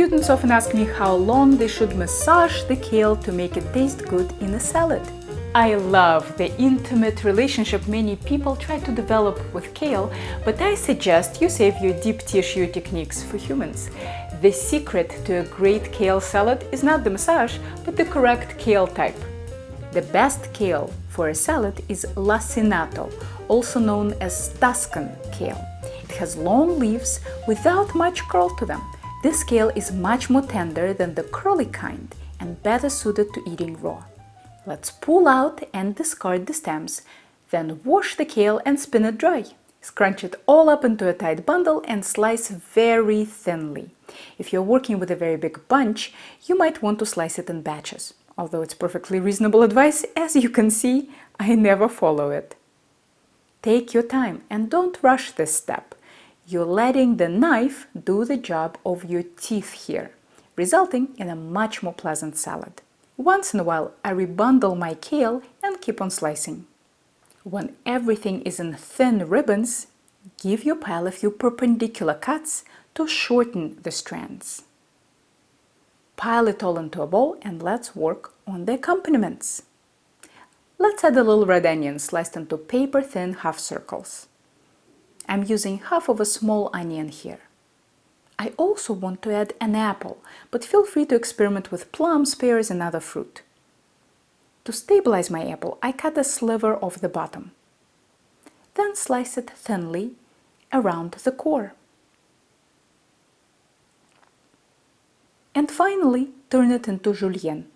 Students often ask me how long they should massage the kale to make it taste good in a salad. I love the intimate relationship many people try to develop with kale, but I suggest you save your deep tissue techniques for humans. The secret to a great kale salad is not the massage, but the correct kale type. The best kale for a salad is Lacinato, also known as Tuscan kale. It has long leaves without much curl to them. This kale is much more tender than the curly kind and better suited to eating raw. Let's pull out and discard the stems, then wash the kale and spin it dry. Scrunch it all up into a tight bundle and slice very thinly. If you're working with a very big bunch, you might want to slice it in batches. Although it's perfectly reasonable advice, as you can see, I never follow it. Take your time and don't rush this step. You're letting the knife do the job of your teeth here, resulting in a much more pleasant salad. Once in a while, I rebundle my kale and keep on slicing. When everything is in thin ribbons, give your pile a few perpendicular cuts to shorten the strands. Pile it all into a bowl and let's work on the accompaniments. Let's add a little red onion sliced into paper-thin half circles. I'm using half of a small onion here. I also want to add an apple, but feel free to experiment with plums, pears, and other fruit. To stabilize my apple, I cut a sliver off the bottom. Then slice it thinly around the core. And finally, turn it into julienne.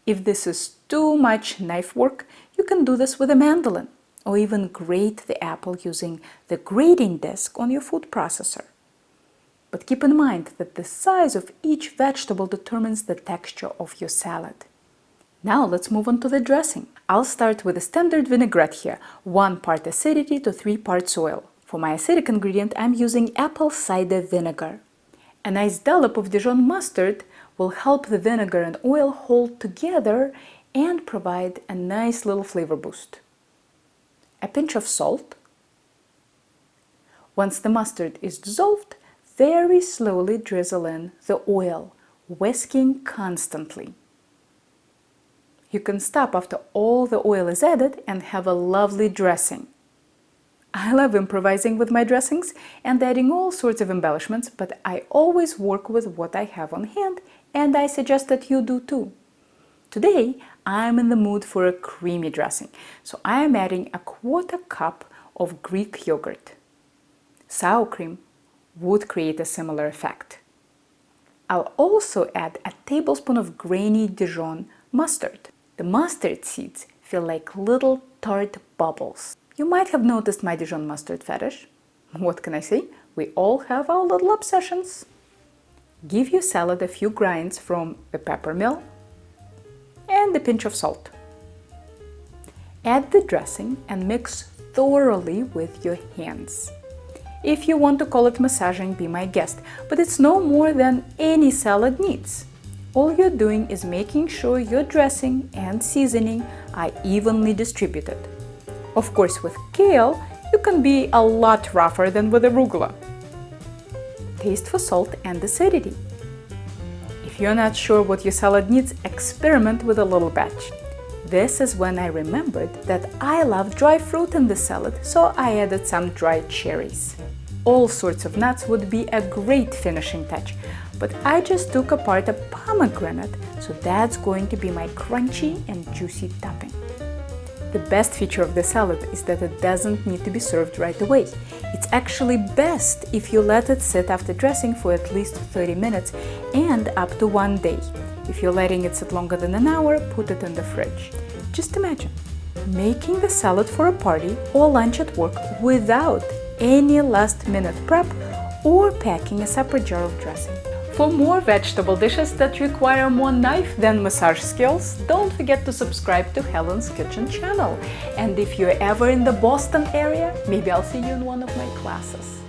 If this is too much knife work, you can do this with a mandolin, or even grate the apple using the grating disc on your food processor. But keep in mind that the size of each vegetable determines the texture of your salad. Now let's move on to the dressing. I'll start with a standard vinaigrette here, 1 part acidity to 3 parts oil. For my acidic ingredient, I'm using apple cider vinegar. A nice dollop of Dijon mustard will help the vinegar and oil hold together and provide a nice little flavor boost. A pinch of salt. Once the mustard is dissolved, very slowly drizzle in the oil, whisking constantly. You can stop after all the oil is added and have a lovely dressing. I love improvising with my dressings and adding all sorts of embellishments, but I always work with what I have on hand, and I suggest that you do too. Today, I'm in the mood for a creamy dressing, so I am adding a 1/4 cup of Greek yogurt. Sour cream would create a similar effect. I'll also add a tablespoon of grainy Dijon mustard. The mustard seeds feel like little tart bubbles. You might have noticed my Dijon mustard fetish. What can I say? We all have our little obsessions. Give your salad a few grinds from the pepper mill and a pinch of salt. Add the dressing and mix thoroughly with your hands. If you want to call it massaging, be my guest, but it's no more than any salad needs. All you're doing is making sure your dressing and seasoning are evenly distributed. Of course, with kale, you can be a lot rougher than with arugula. Taste for salt and acidity. If you're not sure what your salad needs, experiment with a little batch. This is when I remembered that I love dry fruit in the salad, so I added some dried cherries. All sorts of nuts would be a great finishing touch, but I just took apart a pomegranate, so that's going to be my crunchy and juicy topping. The best feature of the salad is that it doesn't need to be served right away. It's actually best if you let it sit after dressing for at least 30 minutes and up to 1 day. If you're letting it sit longer than an hour, put it in the fridge. Just imagine making the salad for a party or lunch at work without any last-minute prep or packing a separate jar of dressing. For more vegetable dishes that require more knife than massage skills, don't forget to subscribe to Helen's Kitchen channel. And if you're ever in the Boston area, maybe I'll see you in one of my classes.